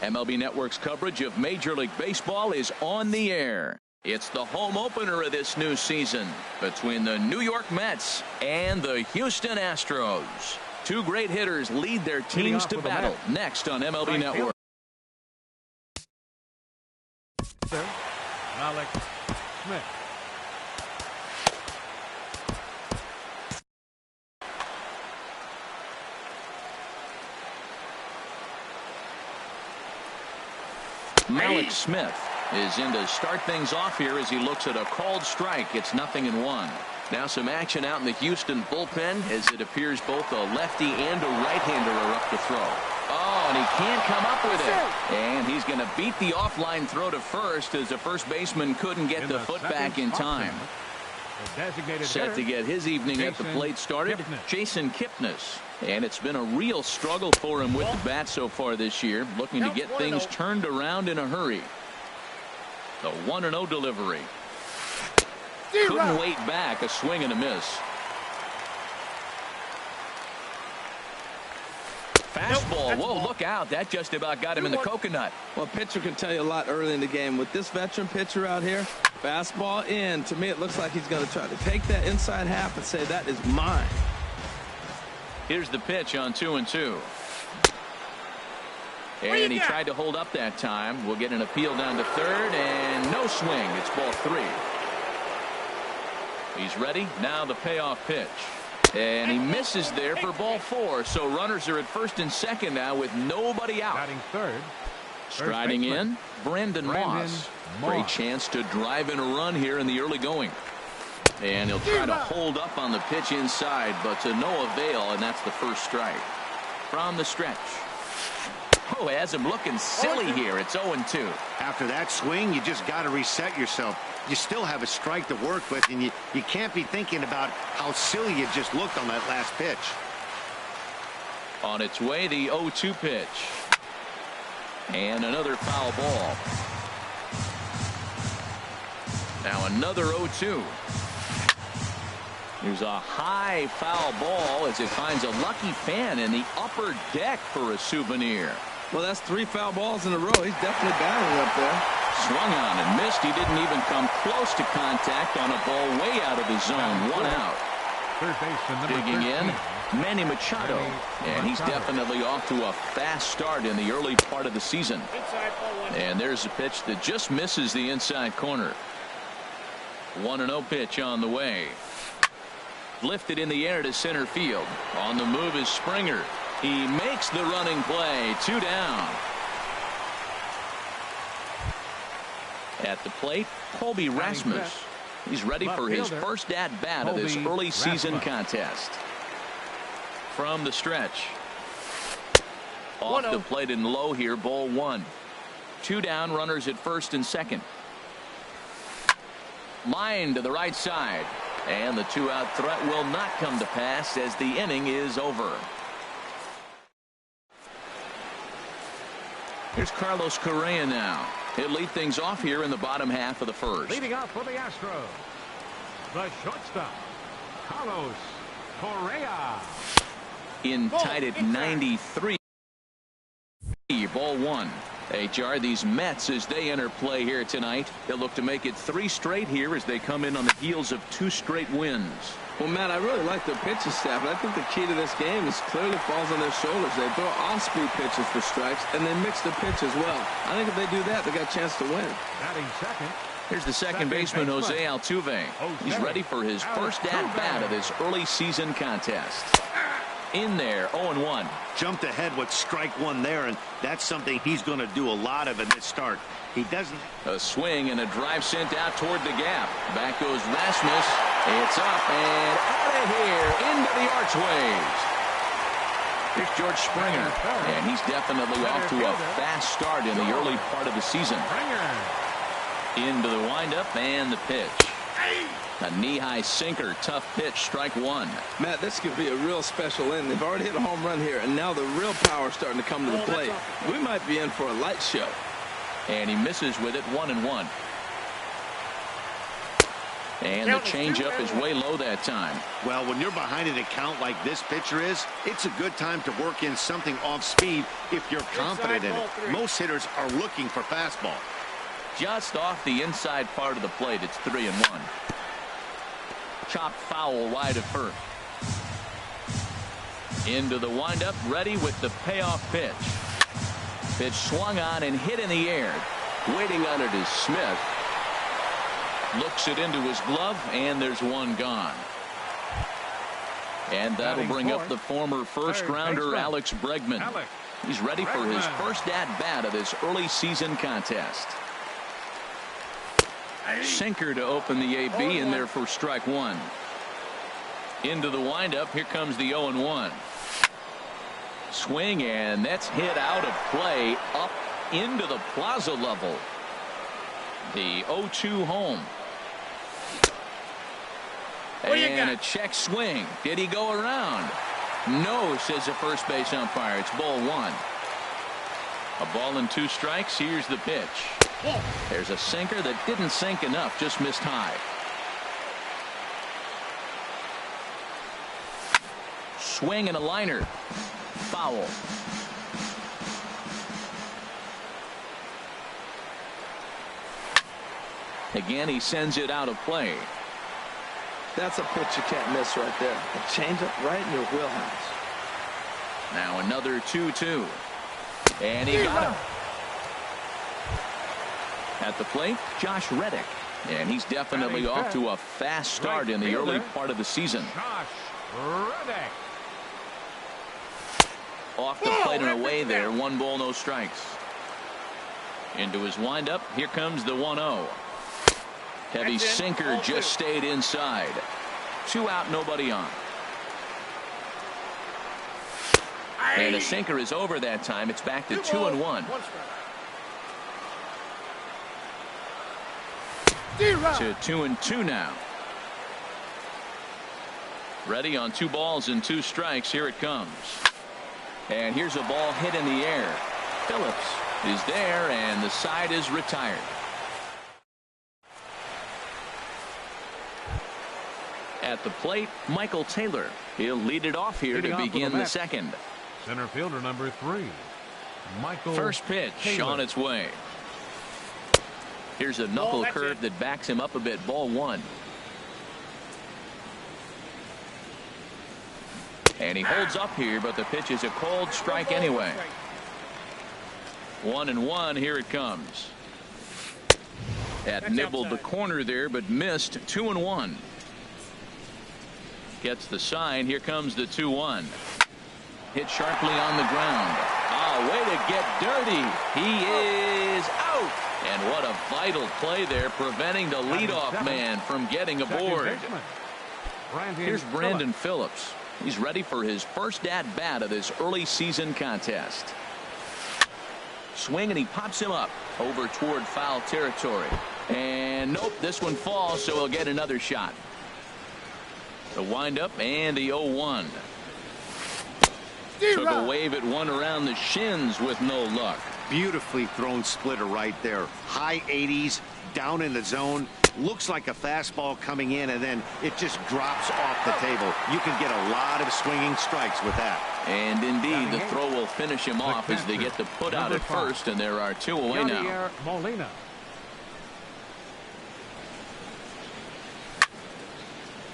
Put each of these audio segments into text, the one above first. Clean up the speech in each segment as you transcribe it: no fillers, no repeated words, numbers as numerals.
MLB Network's coverage of Major League Baseball is on the air. It's the home opener of this new season between the New York Mets and the Houston Astros. Two great hitters lead their teams to battle next on MLB Network. Alex Smith. Alex Smith is in to start things off here as he looks at a called strike. It's 0-1. Now some action out in the Houston bullpen as it appears both a lefty and a right-hander are up to throw. Oh, and he can't come up with it. And he's going to beat the offline throw to first as the first baseman couldn't get the foot back in time. Set to get his evening at the plate started, Jason Kipnis. And it's been a real struggle for him with the bat so far this year, looking to get things turned around in a hurry. The 1-0 delivery. Couldn't wait back, a swing and a miss. Fastball, whoa, look out. That just about got him in the coconut. Well, pitcher can tell you a lot early in the game. With this veteran pitcher out here, fastball in. To me, it looks like he's going to try to take that inside half and say, that is mine. Here's the pitch on 2-2. And he tried to hold up that time. We'll get an appeal down to third, and no swing. It's ball 3. He's ready. Now the payoff pitch. And he misses there for ball 4. So runners are at first and second now with nobody out. Striding in, Brandon Moss. Great chance to drive in a run here in the early going. And he'll try to hold up on the pitch inside, but to no avail, and that's the first strike. From the stretch. Oh, has him looking silly here. It's 0-2. After that swing, you just got to reset yourself. You still have a strike to work with, and you can't be thinking about how silly you just looked on that last pitch. On its way, the 0-2 pitch. And another foul ball. Now another 0-2. Here's a high foul ball as it finds a lucky fan in the upper deck for a souvenir. Well, that's 3 foul balls in a row. He's definitely battling up there. Swung on and missed. He didn't even come close to contact on a ball way out of the zone. 1 out. Digging in, Manny Machado. And he's definitely off to a fast start in the early part of the season. And there's a pitch that just misses the inside corner. 1-0 pitch on the way. Lifted in the air to center field. On the move is Springer. He makes the running play. 2 down. At the plate, Colby Rasmus. He's ready for his first at-bat of this early season contest. From the stretch. Off the plate and low here, ball 1. 2 down, runners at first and second. Line to the right side. And the 2-out threat will not come to pass as the inning is over. Here's Carlos Correa now. He'll lead things off here in the bottom half of the first. Leading off for the Astros, the shortstop, Carlos Correa. In tied at 93. Ball 1. HR, these Mets, as they enter play here tonight, they'll look to make it 3 straight here as they come in on the heels of 2 straight wins. Well, Matt, I really like their pitching staff, but I think the key to this game is clearly falls on their shoulders. They throw off-speed pitches for strikes, and they mix the pitch as well. I think if they do that, they got a chance to win. Batting second. Here's the second baseman, Jose Altuve. He's ready for his first at-bat of this early season contest. In there, 0-1. Jumped ahead with strike 1 there, and that's something he's going to do a lot of in this start. He doesn't. A swing and a drive sent out toward the gap. Back goes Rasmus. It's up and out of here into the archways. Here's George Springer, and he's definitely off to a fast start in the early part of the season. Into the windup and the pitch. A knee-high sinker, tough pitch, strike 1. Matt, this could be a real special inning. They've already hit a home run here, and now the real power is starting to come to the plate. We might be in for a light show. And he misses with it, 1-1. And the changeup is way low that time. Well, when you're behind an account like this pitcher is, it's a good time to work in something off speed if you're confident in it. Most hitters are looking for fastball. Just off the inside part of the plate. It's 3-1. Chopped foul wide of first. Into the windup, ready with the payoff pitch. Pitch swung on and hit in the air. Waiting on it is Smith. Looks it into his glove, and there's one gone. And that'll bring up the former first-rounder Alex Bregman. He's ready for his first at-bat of this early season contest. Sinker to open the AB in there for strike one. Into the windup. Here comes the 0-1. Swing, and that's hit out of play up into the plaza level. The 0-2 home. And a check swing. Did he go around? No, says the first base umpire. It's ball one. A ball and 2 strikes. Here's the pitch. There's a sinker that didn't sink enough, just missed high. Swing and a liner. Foul. Again, he sends it out of play. That's a pitch you can't miss right there. A changeup right in your wheelhouse. Now another 2-2. And he got it. At the plate, Josh Reddick. And he's definitely off to a fast start in the early part of the season. Josh Reddick. Off the plate and away there. 1 ball, no strikes. Into his windup. Here comes the 1-0. Heavy sinker just stayed inside. 2 out, nobody on. And a sinker is over that time. It's back to 2-1. To 2-2 now. Ready on 2 balls and 2 strikes. Here it comes. And here's a ball hit in the air. Phillips is there, and the side is retired. At the plate, Michael Taylor. He'll lead it off here to begin the second. Center fielder number 3, Michael. First pitch Taylor. on its way. Here's a knuckle curve that backs him up a bit. Ball 1. And he holds up here, but the pitch is a cold strike anyway. 1-1. Here it comes. That nibbled the corner there, but missed. 2-1. Gets the sign. Here comes the 2-1. Hit sharply on the ground. Oh, way to get dirty. He is out. And what a vital play there, preventing the leadoff man from getting aboard. Here's Brandon Phillips. He's ready for his first at-bat of this early season contest. Swing, and he pops him up over toward foul territory. And nope, this one falls, so he'll get another shot. The windup and the 0-1. Took a wave at one around the shins with no luck. Beautifully thrown splitter right there. High 80s, down in the zone. Looks like a fastball coming in, and then it just drops off the table. You can get a lot of swinging strikes with that. And indeed, the throw will finish him off as they get the put out at first, and there are 2 away now. Molina.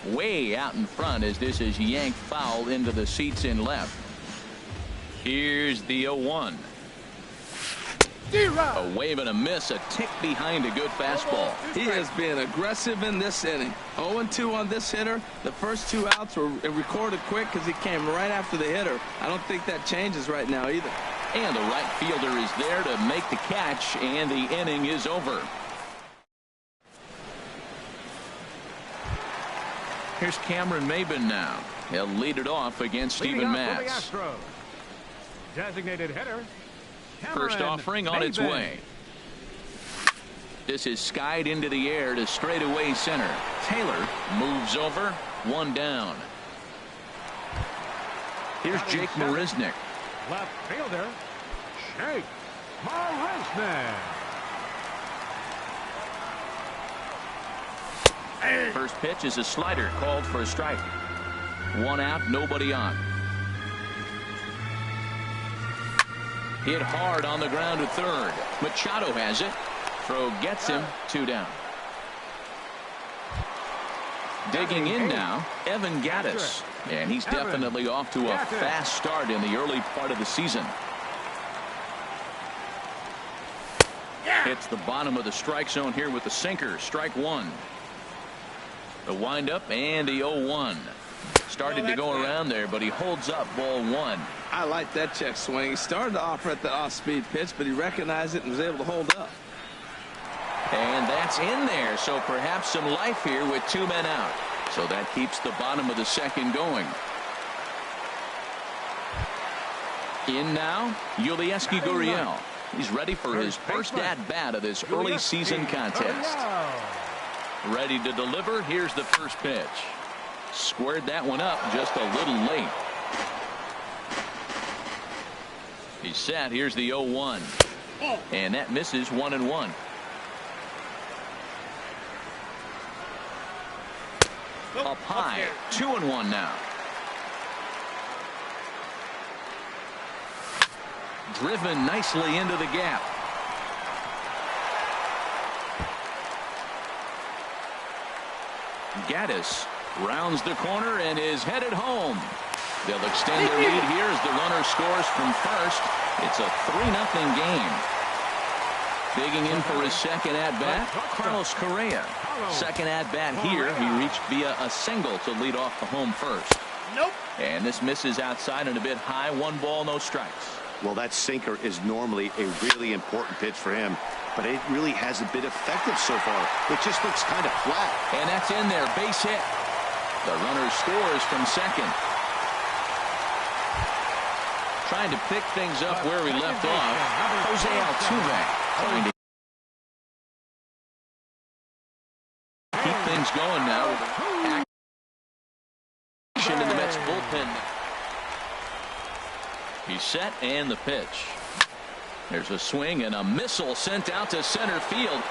Way out in front as this is yanked foul into the seats in left. Here's the 0-1. A wave and a miss, a tick behind a good fastball. He has been aggressive in this inning. 0-2 on this hitter. The first 2 outs were recorded quick because he came right after the hitter. I don't think that changes right now either. And the right fielder is there to make the catch, and the inning is over. Here's Cameron Maben now. He'll lead it off against Steven Matz. Designated hitter. First offering on its way. This is skied into the air to straightaway center. Taylor moves over. 1 down. Here's Jake Marisnick. Left fielder, Jake Marisnick. First pitch is a slider called for a strike. 1 out, nobody on. Hit hard on the ground to third. Machado has it. Throw gets him. 2 down. Digging in now, Evan Gattis. And he's definitely off to a fast start in the early part of the season. Hits the bottom of the strike zone here with the sinker. Strike 1. The windup and the 0-1. Started to go around there, but he holds up ball 1. I like that check swing. He started to offer at the off-speed pitch, but he recognized it and was able to hold up. And that's in there, so perhaps some life here with 2 men out. So that keeps the bottom of the second going. In now, Yulieski Gurriel. He's ready for his first at-bat of this early season contest. Ready to deliver. Here's the first pitch. Squared that one up just a little late. He's set. Here's the 0-1. And that misses 1-1. Up high. 2-1 now. Driven nicely into the gap. Gattis rounds the corner and is headed home. They'll extend their lead here as the runner scores from first. It's a 3-0 game. Digging in for his second at-bat, Carlos Correa. Second at-bat here, he reached via a single to lead off the home first. And this misses outside and a bit high. 1 ball, no strikes. Well, that sinker is normally a really important pitch for him, but it really hasn't been effective so far. It just looks kind of flat. And that's in there. Base hit. The runner scores from second. Trying to pick things up where we left off. Jose Altuve trying to keep things going now with action in the Mets bullpen. He's set and the pitch. There's a swing and a missile sent out to center field.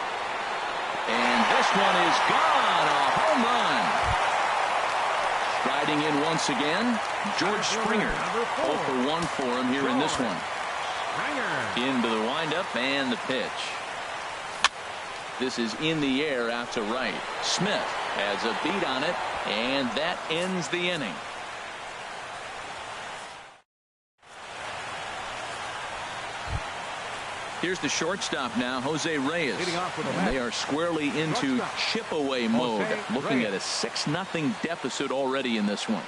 And this one is gone. A home run. Striding in once again, George Springer. 0 for 1 for him here in this one. Into the windup and the pitch. This is in the air out to right. Smith has a beat on it, and that ends the inning. Here's the shortstop now, Jose Reyes. And they are squarely into chip-away mode, looking at a 6-0 deficit already in this one.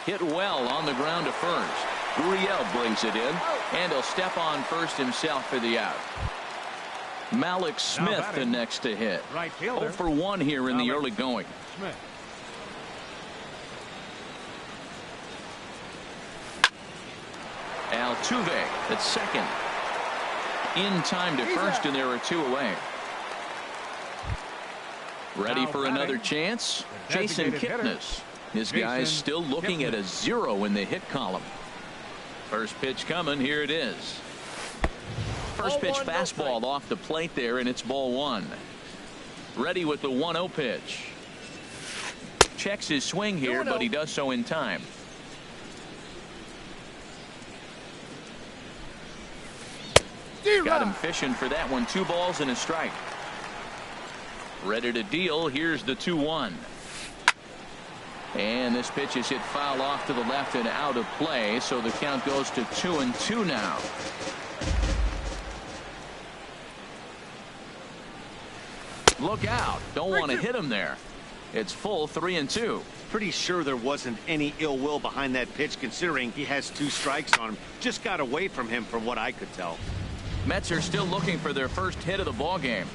Hit well on the ground to first. Gurriel brings it in, and he'll step on first himself for the out. Malik Smith the next to hit. 0 for 1 here in the early going. Altuve at second. In time to first, and there are 2 away. Ready for another chance? Jason Kipnis. His guy's still looking at a 0 in the hit column. First pitch coming. Here it is. First pitch fastball off the plate there, and it's ball 1. Ready with the 1-0 pitch. Checks his swing here, but he does so in time. Got him fishing for that one. 2 balls and a strike. Ready to deal. Here's the 2-1. And this pitch is hit foul off to the left and out of play, so the count goes to 2-2 now. Look out. Don't want to hit him there. It's full 3-2. Pretty sure there wasn't any ill will behind that pitch, considering he has 2 strikes on him. Just got away from him from what I could tell. Mets are still looking for their first hit of the ball game.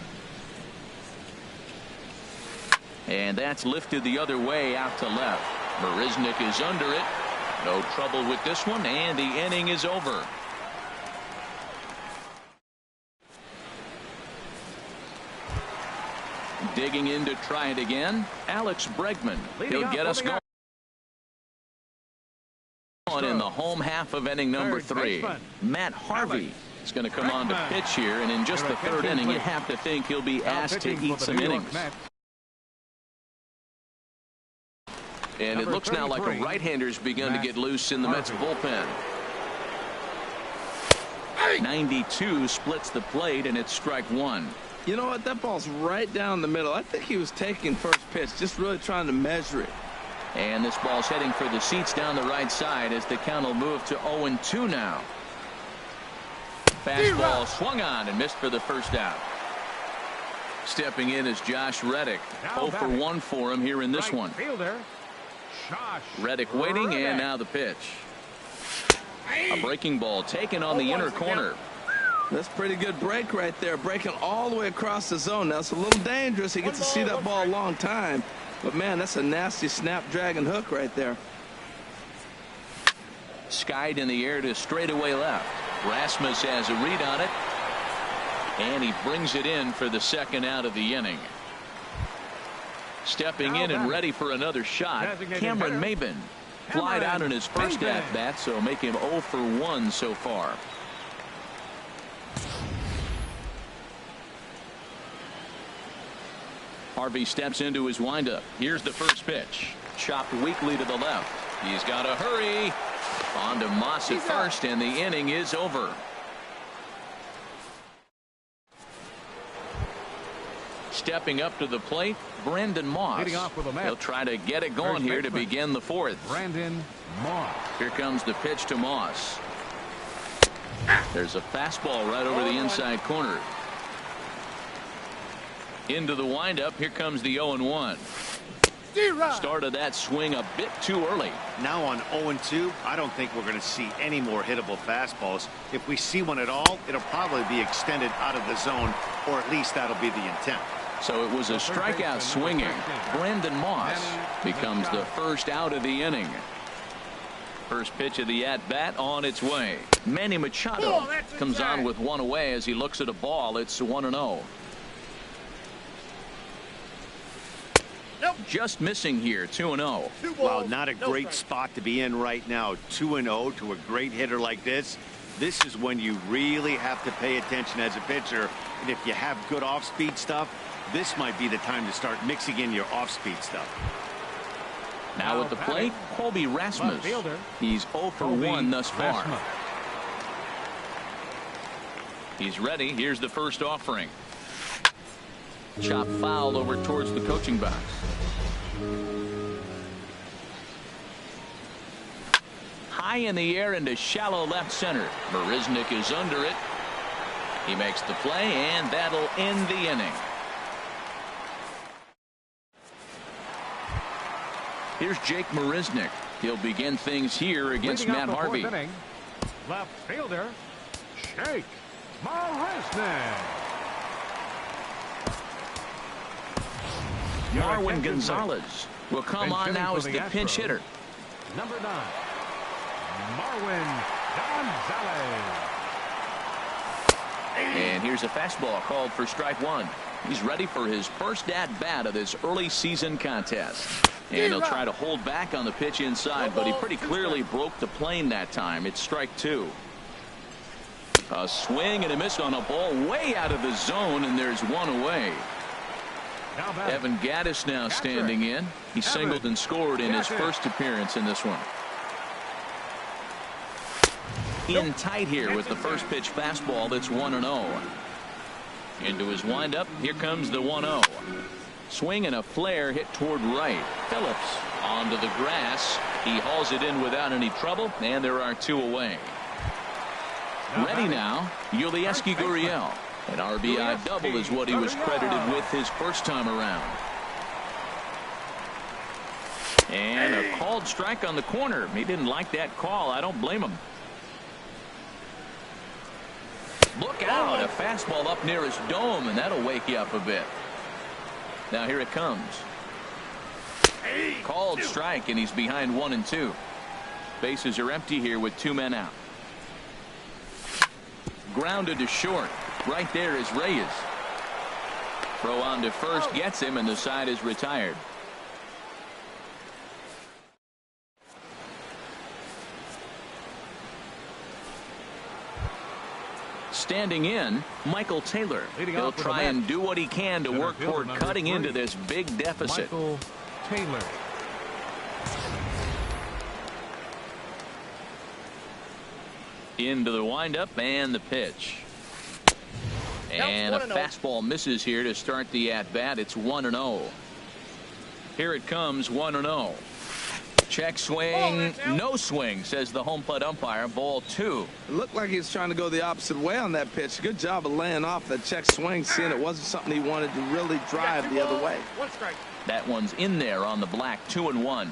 And that's lifted the other way out to left. Marisnik is under it. No trouble with this one, and the inning is over. Digging in to try it again, Alex Bregman. He'll get us going in the home half of inning number 3. Matt Harvey is going to come on to pitch here, and in just the 3rd inning, you have to think he'll be asked to eat some innings. And it looks now like a right-hander's begun to get loose in the Mets bullpen. 92 splits the plate, and it's strike one. You know what? That ball's right down the middle. I think he was taking first pitch, just really trying to measure it. And this ball's heading for the seats down the right side as the count will move to 0-2 now. Fastball swung on and missed for the first out. Stepping in is Josh Reddick. 0 for 1 for him here in this one. Reddick waiting, and now the pitch. A breaking ball taken on the inner corner. That's a pretty good break right there, breaking all the way across the zone. Now it's a little dangerous. He gets to see that ball a long time, but man, that's a nasty snapdragon hook right there. Skied in the air to straightaway left. Rasmus has a read on it, and he brings it in for the second out of the inning. Stepping in and ready for another shot, Cameron Maben. Flied out in his first at-bat, so make him 0 for 1 so far. Harvey steps into his windup. Here's the first pitch. Chopped weakly to the left. He's got to hurry. On to Moss at first, and the inning is over. Stepping up to the plate, Brandon Moss. He'll try to get it going here to begin the fourth. Brandon Moss. Here comes the pitch to Moss. There's a fastball right over the inside corner. Into the windup. Here comes the 0-1. Started that swing a bit too early. Now on 0-2, I don't think we're going to see any more hittable fastballs. If we see one at all, it'll probably be extended out of the zone, or at least that'll be the intent. So it was a strikeout swinging. Brandon Moss becomes the first out of the inning. First pitch of the at-bat on its way. Manny Machado comes on with one away as he looks at a ball. It's 1-0. Just missing here, 2-0. Wow, not a great spot to be in right now. 2-0 to a great hitter like this. This is when you really have to pay attention as a pitcher. And if you have good off-speed stuff, this might be the time to start mixing in your off-speed stuff. Now at the plate, Colby Rasmus. He's 0 for 1 thus far. He's ready. Here's the first offering. Chop foul over towards the coaching box. High in the air into shallow left center. Marisnick is under it. He makes the play, and that'll end the inning. Here's Jake Marisnick. He'll begin things here against Matt Harvey. Left fielder, Jake Marisnick. Marwin Gonzalez will come on now as the pinch hitter. Number 9, Marwin Gonzalez. And here's a fastball called for strike one. He's ready for his first at-bat of this early season contest. And he'll try to hold back on the pitch inside, but he pretty clearly broke the plane that time. It's strike two. A swing and a miss on a ball way out of the zone, and there's one away. Evan Gattis now standing in. He singled and scored in his first appearance in this one. In tight here with the first pitch fastball. That's 1-0. Into his windup. Here comes the 1-0. Swing and a flare hit toward right. Phillips onto the grass. He hauls it in without any trouble, and there are two away. Ready now, Yulieski Gurriel. An RBI double is what he was credited with his first time around. And a called strike on the corner. He didn't like that call. I don't blame him. Look out, a fastball up near his dome, and that'll wake you up a bit. Now here it comes. Called strike, and he's behind 1-2. Bases are empty here with two men out. Grounded to short. Right there is Reyes. Throw on to first gets him, and the side is retired. Standing in, Michael Taylor. He'll try and do what he can to work toward cutting into this big deficit. Michael Taylor. Into the windup and the pitch. And a fastball misses here to start the at-bat. It's 1-0. Here it comes, 1-0. Check swing, no swing, says the home plate umpire. Ball 2. It looked like he was trying to go the opposite way on that pitch. Good job of laying off that check swing, seeing it wasn't something he wanted to really drive the other way. That one's in there on the black. 2-1.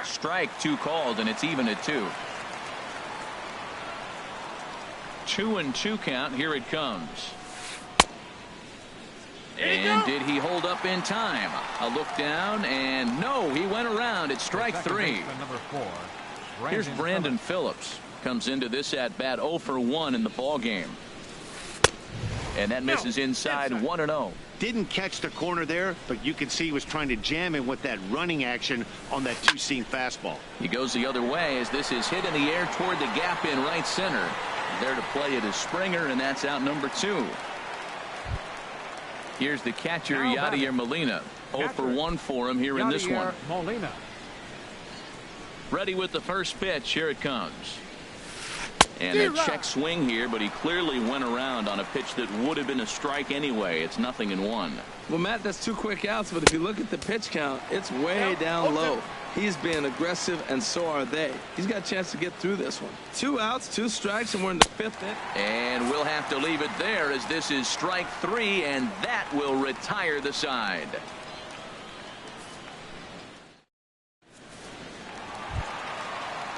Strike 2 called, and it's even at 2. 2-2 count. Here it comes. And did he hold up in time? A look down, and no, he went around. It's strike 3. Here's Brandon Phillips. Comes into this at bat 0 for 1 in the ball game. And that misses inside. 1-0. Didn't catch the corner there, but you can see he was trying to jam him with that running action on that two-seam fastball. He goes the other way as this is hit in the air toward the gap in right center. There to play it is Springer, and that's out number 2. Here's the catcher, Yadier Molina. 0 for 1 for him here in this one. Molina. Ready with the first pitch. Here it comes. And a check swing here, but he clearly went around on a pitch that would have been a strike anyway. It's 0-1. Well, Matt, that's 2 quick outs, but if you look at the pitch count, it's way down low. He's being aggressive, and so are they. He's got a chance to get through this one. 2 outs, 2 strikes, and we're in the 5th inning. And we'll have to leave it there as this is strike 3, and that will retire the side.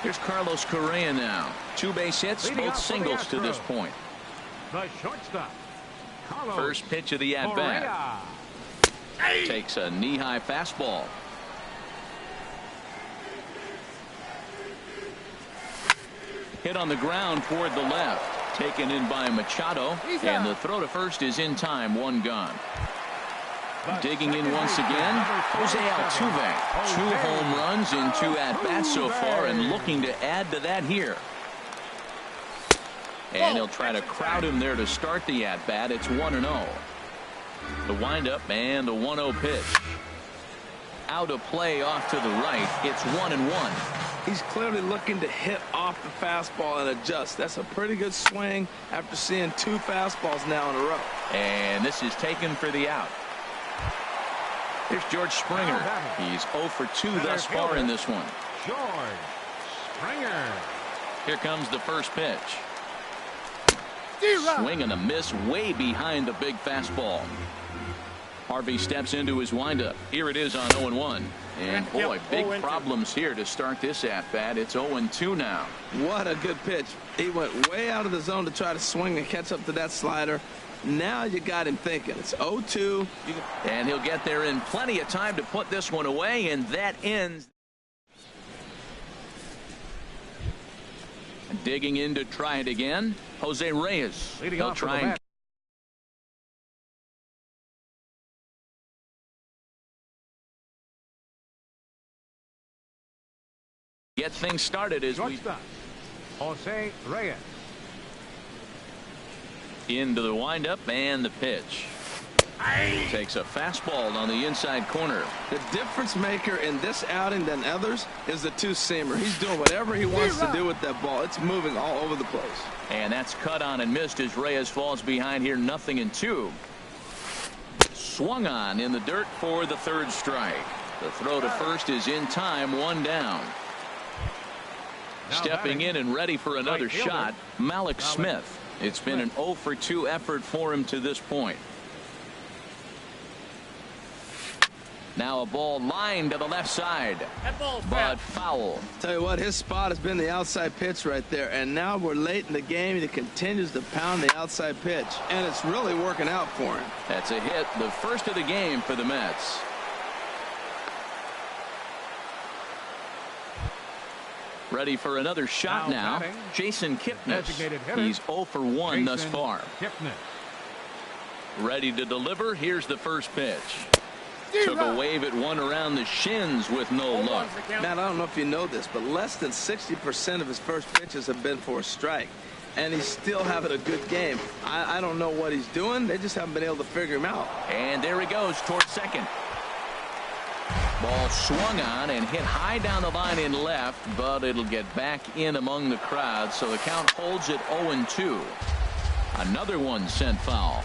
Here's Carlos Correa now. 2 base hits, both singles to this point. The shortstop, Carlos First pitch of the at-bat. Takes a knee-high fastball. Hit on the ground toward the left. Taken in by Machado. And the throw to first is in time. 1 gone. Digging in once again, Jose Altuve. 2 home runs in 2 at-bats so far, and looking to add to that here. And he'll try to crowd him there to start the at-bat. It's 1-0. The windup and the 1-0 pitch. Out of play off to the right. It's 1-1. He's clearly looking to hit off the fastball and adjust. That's a pretty good swing after seeing 2 fastballs now in a row. And this is taken for the out. Here's George Springer. He's 0 for 2 thus far in this one. George Springer. Here comes the first pitch. Swing and a miss way behind the big fastball. Harvey steps into his windup. Here it is on 0-1. And boy, big problems here to start this at-bat. It's 0-2 now. What a good pitch. He went way out of the zone to try to swing and catch up to that slider. Now you got him thinking. It's 0-2. And he'll get there in plenty of time to put this one away, and that ends. Digging in to try it again, Jose Reyes. He'll try and get things started as we Jose Reyes. Into the windup and the pitch. Takes a fastball on the inside corner. The difference maker in this outing than others is the 2-seamer. He's doing whatever he wants to do with that ball. It's moving all over the place. And that's cut on and missed as Reyes falls behind here 0-2. Swung on in the dirt for the 3rd strike. The throw to first is in time. 1 down. Stepping in and ready for another shot, Malik Smith. It's been an 0 for 2 effort for him to this point. Now a ball lined to the left side, but foul. Tell you what, his spot has been the outside pitch right there, and now we're late in the game. He continues to pound the outside pitch, and it's really working out for him. That's a hit, the first of the game for the Mets. Ready for another shot now. Jason Kipnis. He's 0 for 1 thus far. Ready to deliver. Here's the first pitch. Took a wave at one around the shins with no luck. Matt, I don't know if you know this, but less than 60% of his first pitches have been for a strike. And he's still having a good game. I don't know what he's doing. They just haven't been able to figure him out. And there he goes towards second. Ball swung on and hit high down the line in left, but it'll get back in among the crowd, so the count holds at 0-2. Another one sent foul.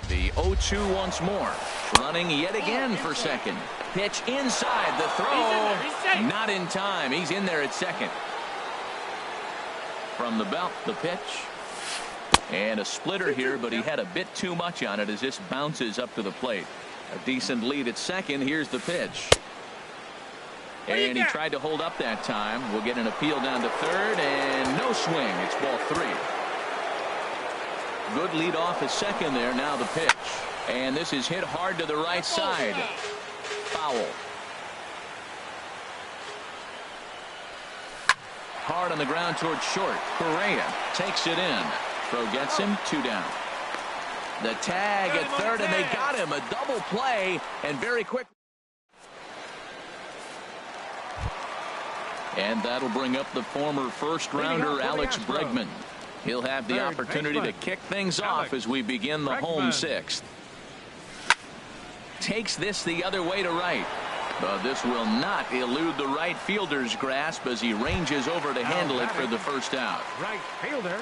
The 0-2 once more. Running yet again for second. Pitch inside. The throw. Not in time. He's in there at second. From the belt, the pitch. And a splitter here, but he had a bit too much on it as this bounces up to the plate. A decent lead at second. Here's the pitch. And he tried to hold up that time. We'll get an appeal down to third, and no swing. It's ball 3. Good lead off at second there. Now the pitch. And this is hit hard to the right side. Foul. Hard on the ground towards short. Correa takes it in. Throw gets him. 2 down. The tag at third, and they got him. A double play, and very quick. And that'll bring up the former first-rounder Alex Bregman. He'll have the opportunity to kick things off as we begin the home 6th. Takes this the other way to right. But this will not elude the right fielder's grasp as he ranges over to handle it for the first out. Right fielder.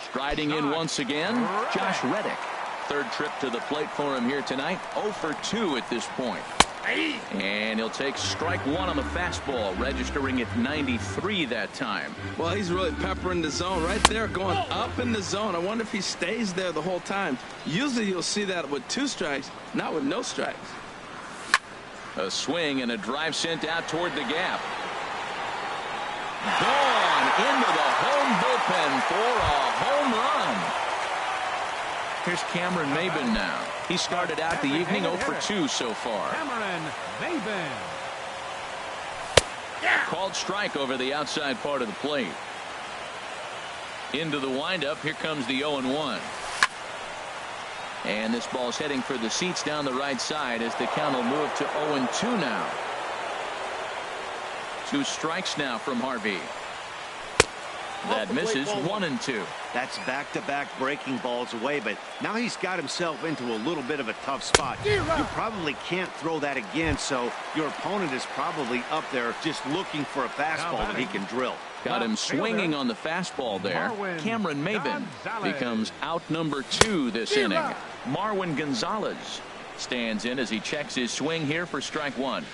Striding in once again, Josh Reddick. Third trip to the plate for him here tonight. 0 for 2 at this point. And he'll take strike 1 on the fastball, registering at 93 that time. Well, he's really peppering the zone right there, going up in the zone. I wonder if he stays there the whole time. Usually you'll see that with 2 strikes, not with no strikes. A swing and a drive sent out toward the gap. Gone into the home bullpen for a home run. Here's Cameron Maben now. He started out the evening 0 for 2 so far. Cameron Maben. Called strike over the outside part of the plate. Into the windup. Here comes the 0-1. And this ball's heading for the seats down the right side as the count will move to 0-2 now. 2 strikes now from Harvey. That misses. 1-2. That's back-to-back breaking balls away, but now he's got himself into a little bit of a tough spot. You probably can't throw that again, so your opponent is probably up there just looking for a fastball that he can drill. Got him swinging on the fastball there. Cameron Maben becomes out number 2 this inning. Marwin Gonzalez stands in as he checks his swing here for strike 1.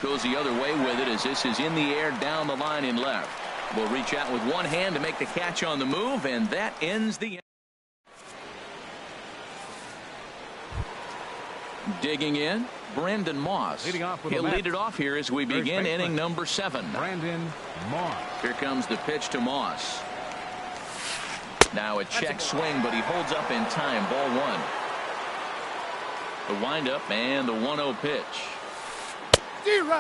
Goes the other way with it as this is in the air down the line in left. Will reach out with one hand to make the catch on the move, and that ends the inning. Digging in, Brandon Moss. He'll lead it off here as we begin inning number 7. Brandon Moss. Here comes the pitch to Moss. Now a check swing, but he holds up in time. Ball 1. The windup and the 1-0 pitch.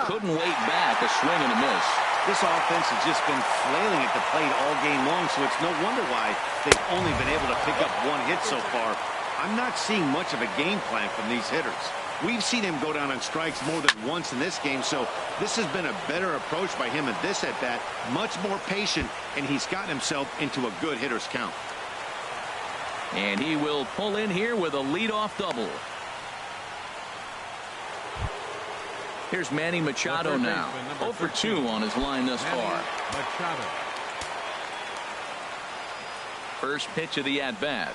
Couldn't wait back. A swing and a miss. This offense has just been flailing at the plate all game long, so it's no wonder why they've only been able to pick up 1 hit so far. I'm not seeing much of a game plan from these hitters. We've seen him go down on strikes more than once in this game, so this has been a better approach by him at this at-bat, much more patient, and he's gotten himself into a good hitter's count. And he will pull in here with a leadoff double. Here's Manny Machado now. 0 for 2 on his line thus far. First pitch of the at-bat.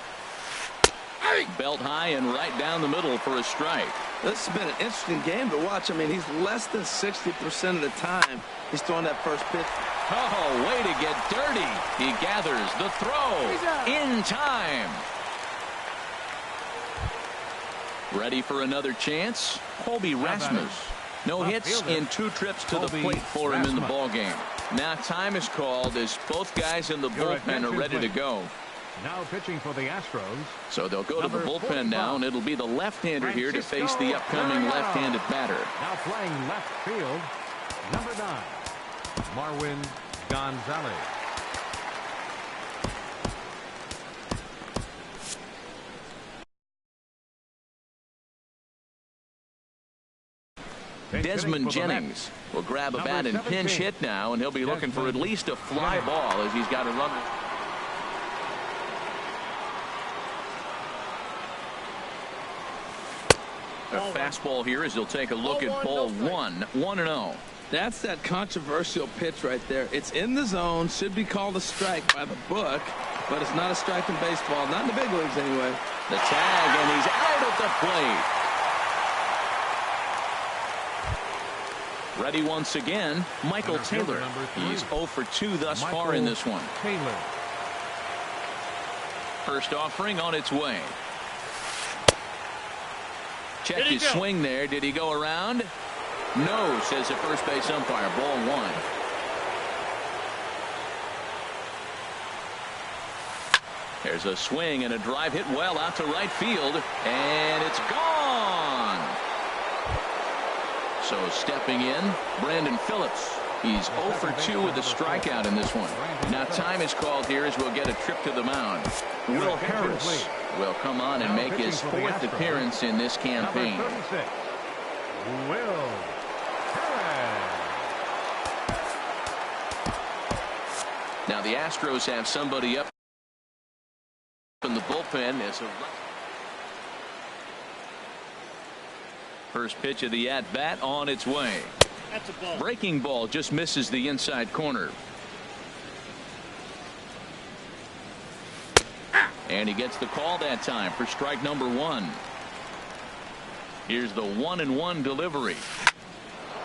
Belt high and right down the middle for a strike. This has been an interesting game to watch. I mean, he's less than 60% of the time he's throwing that first pitch. Oh, way to get dirty. He gathers the throw in time. Ready for another chance? Colby Rasmus. No hits in 2 trips to the plate for him in the ballgame. Now time is called as both guys in the bullpen are ready to go. Now pitching for the Astros. So they'll go to the bullpen now, and it'll be the left-hander here to face the upcoming left-handed batter. Now playing left field, number 9, Marwin Gonzalez. Desmond Jennings will grab a bat and pinch hit now, and he'll be looking for at least a fly ball as he's got a runner. A fastball here as he'll take a look at ball one. 1-0. That's that controversial pitch right there. It's in the zone, should be called a strike by the book, but it's not a strike in baseball, not in the big leagues anyway. The tag, and he's out at the plate. Ready once again, Michael Taylor. He's 0 for 2 thus far in this one. Taylor. First offering on its way. Check his swing there. Did he go around? No, says the first base umpire. Ball one. There's a swing and a drive hit well out to right field, and it's gone. So stepping in, Brandon Phillips. He's 0 for 2 with a strikeout in this one. Now time is called here as we'll get a trip to the mound. Will Harris will come on and make his 4th appearance in this campaign. Number 36, Will Harris. Now the Astros have somebody up in the bullpen. As a first pitch of the at-bat on its way. That's a ball. Breaking ball just misses the inside corner. And he gets the call that time for strike number 1. Here's the 1-1 delivery.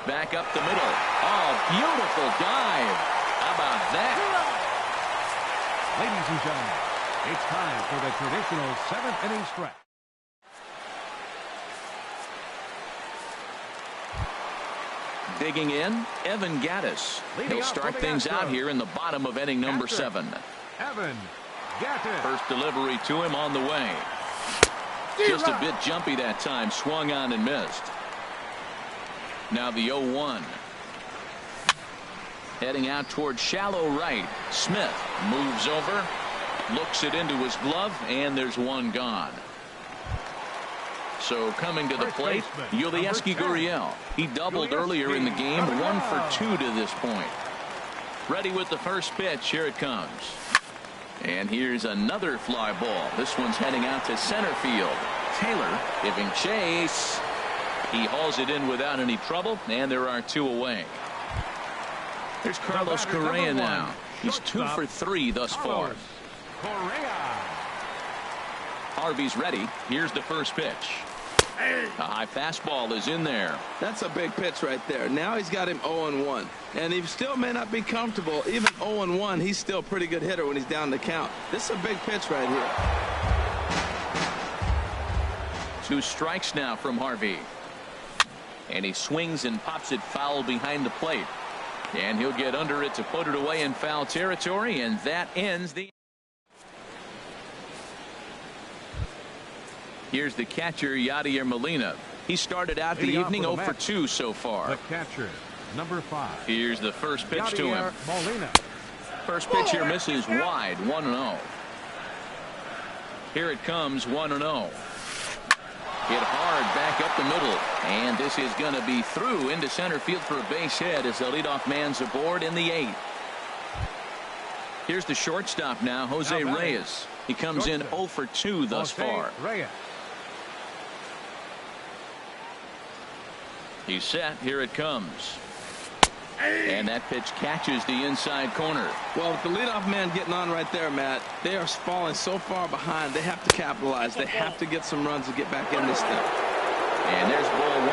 Back up the middle. Oh, beautiful dive. How about that? Ladies and gentlemen, it's time for the traditional 7th inning stretch. Digging in, Evan Gattis. He'll start things out here in the bottom of inning number 7. Evan Gattis. First delivery to him on the way. Just a bit jumpy that time. Swung on and missed. Now the 0-1. Heading out toward shallow right. Smith moves over. Looks it into his glove. And there's one gone. So coming to the plate, Yulieski Gurriel. He doubled earlier in the game. 1 for 2 to this point. Ready with the first pitch. Here it comes. And here's another fly ball. This one's heading out to center field. Taylor giving chase. He hauls it in without any trouble, and there are 2 away. There's Carlos Correa now. He's 2 for 3 thus far. Harvey's ready. Here's the first pitch. A high fastball is in there. That's a big pitch right there. Now he's got him 0-1. And he still may not be comfortable. Even 0-1, he's still a pretty good hitter when he's down the count. This is a big pitch right here. 2 strikes now from Harvey. And he swings and pops it foul behind the plate. And he'll get under it to put it away in foul territory. And that ends the... Here's the catcher, Yadier Molina. He started out the evening 0 for 2 so far. The catcher, number 5. Here's the first pitch to him. Molina. First pitch here misses wide. 1-0. Here it comes. 1-0. Hit hard back up the middle. And this is going to be through into center field for a base hit as the leadoff man's aboard in the 8th. Here's the shortstop now, Jose Reyes. He comes in 0 for 2 thus far. Reyes. He's set. Here it comes. And that pitch catches the inside corner. Well, with the leadoff man getting on right there, Matt, they are falling so far behind. They have to capitalize. They have to get some runs to get back in this thing. And there's ball 1.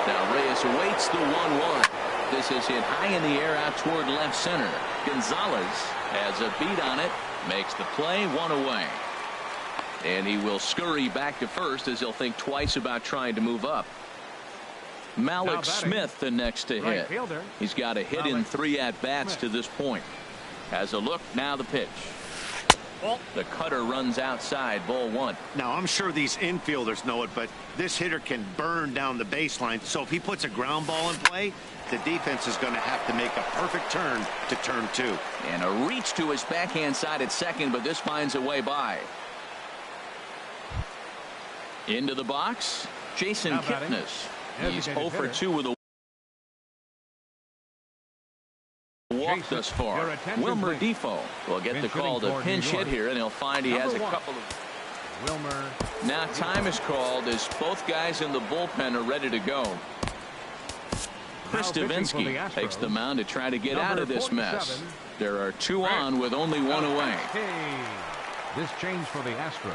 Now Reyes awaits the 1-1. This is hit high in the air out toward left center. Gonzalez has a beat on it. Makes the play. 1 away. And he will scurry back to first as he'll think twice about trying to move up. Malik Smith the next to hit. He's got a hit in 3 at-bats to this point. Has a look. Now the pitch. The cutter runs outside. Ball 1. Now I'm sure these infielders know it, but this hitter can burn down the baseline. So if he puts a ground ball in play, the defense is going to have to make a perfect turn to turn 2. And a reach to his backhand side at second, but this finds a way by. Into the box, Jason Kipnis. He's 0 for 2 with a walk thus far. Wilmer Defoe will get the call to pinch hit here, and he'll find he has a couple of... Wilmer. Now time is called as both guys in the bullpen are ready to go. Chris Davinsky takes the mound to try to get out of this mess. There are two on with only one away. This change for the Astros.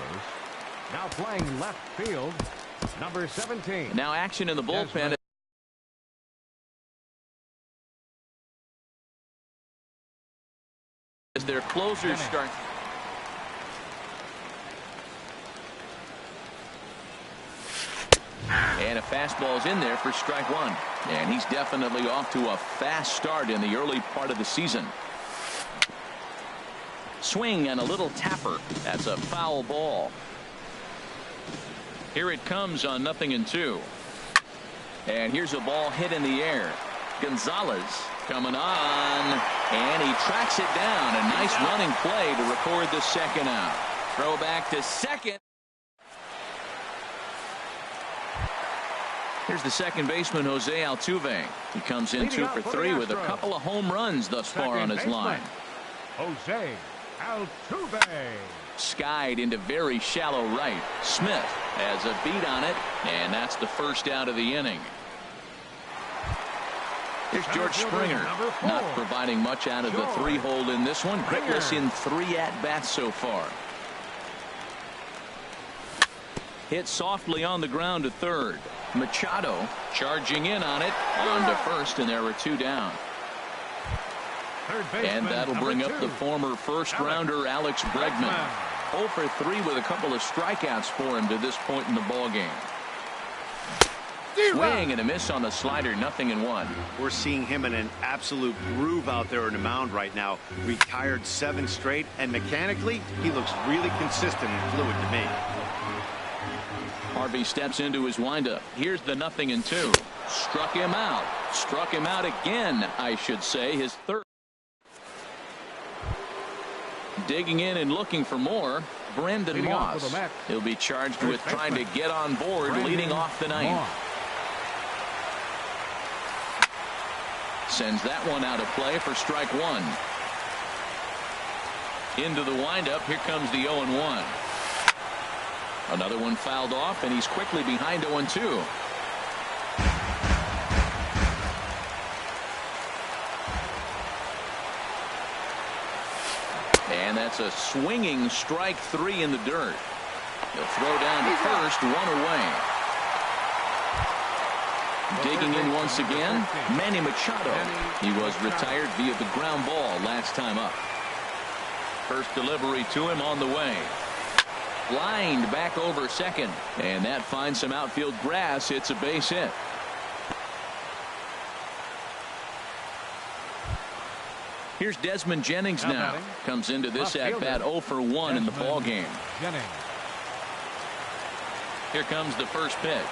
Now playing left field, number 17. Now action in the bullpen. As their closers start. And a fastball's in there for strike one. And he's definitely off to a fast start in the early part of the season. Swing and a little tapper. That's a foul ball. Here it comes on 0-2. And here's a ball hit in the air. Gonzalez coming on. And he tracks it down. A nice running play to record the second out. Throw back to second. Here's the second baseman, Jose Altuve. He comes in 2 for 3 with a couple of home runs thus far on his line. Jose Altuve. Skied into very shallow right. Smith has a beat on it, and that's the first out of the inning. Here's George Springer, not providing much out of the 3-hole in this one. Hitless in 3 at-bats so far. Hit softly on the ground to third. Machado charging in on it, on to first, and there were 2 down. And that'll bring up the former first-rounder Alex Bregman. 0 for 3 with a couple of strikeouts for him to this point in the ballgame. Swing and a miss on the slider, 0-1. We're seeing him in an absolute groove out there in the mound right now. Retired 7 straight, and mechanically, he looks really consistent and fluid to me. Harvey steps into his windup. Here's the 0-2. Struck him out. Struck him out again, I should say, his third. Digging in and looking for more, Brandon Moss. He'll be charged with trying to get on board leading off the ninth. Sends that one out of play for strike one. Into the windup. Here comes the 0-1. Another one fouled off, and he's quickly behind 0-2. And that's a swinging strike 3 in the dirt. He'll throw down to first, 1 away. Digging in once again, Manny Machado. He was retired via the ground ball last time up. First delivery to him on the way. Lined back over second, and that finds some outfield grass. It's a base hit. Here's Desmond Jennings now. Comes into this at-bat 0 for 1 in the ball game. Here comes the first pitch.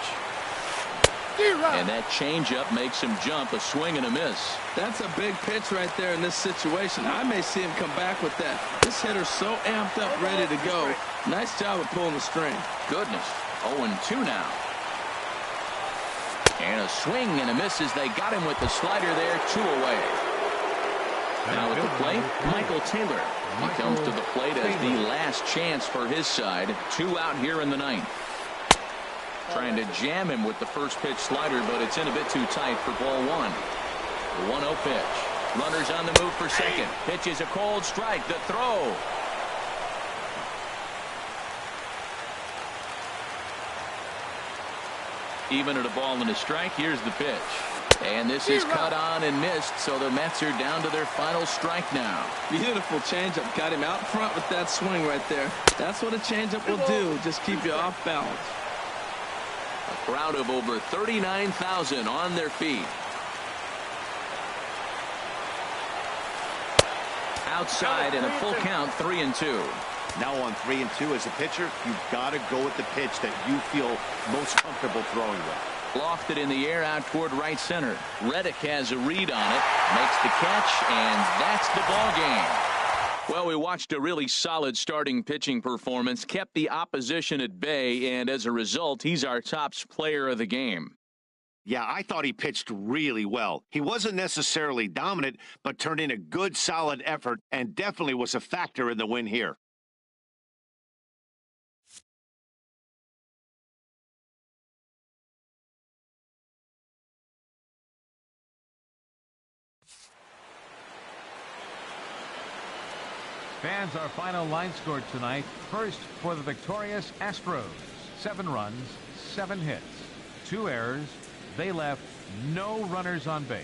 And that changeup makes him jump. A swing and a miss. That's a big pitch right there in this situation. I may see him come back with that. This hitter's so amped up, ready to go. Nice job of pulling the string. Goodness. 0-2 now. And a swing and a miss as they got him with the slider there. 2 away. Now at the plate, Michael Taylor. He comes to the plate as the last chance for his side. 2 out here in the ninth. Trying to jam him with the first pitch slider, but it's in a bit too tight for ball 1. The 1-0 pitch. Runners on the move for second. Pitch is a cold strike. The throw. Even at a ball and a strike, here's the pitch. And this is cut on and missed, so the Mets are down to their final strike now. Beautiful changeup. Got him out front with that swing right there. That's what a changeup will do. Just keep you off balance. A crowd of over 39,000 on their feet. Outside and a full count, 3-2. Now on 3-2 as a pitcher, you've got to go with the pitch that you feel most comfortable throwing with. Lofted in the air out toward right center. Reddick has a read on it, makes the catch, and that's the ball game. Well, we watched a really solid starting pitching performance, kept the opposition at bay, and as a result, he's our top player of the game. Yeah, I thought he pitched really well. He wasn't necessarily dominant, but turned in a good, solid effort and definitely was a factor in the win here. Fans, our final line score tonight. First for the victorious Astros. 7 runs, 7 hits, 2 errors. They left no runners on base.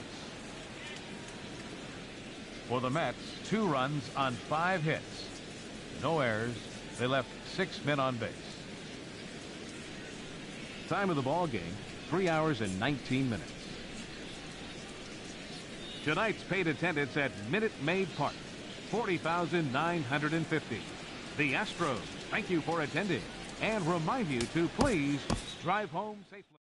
For the Mets, 2 runs on 5 hits, no errors. They left 6 men on base. Time of the ball game, 3 hours and 19 minutes. Tonight's paid attendance at Minute Maid Park, 40,950. The Astros thank you for attending and remind you to please drive home safely.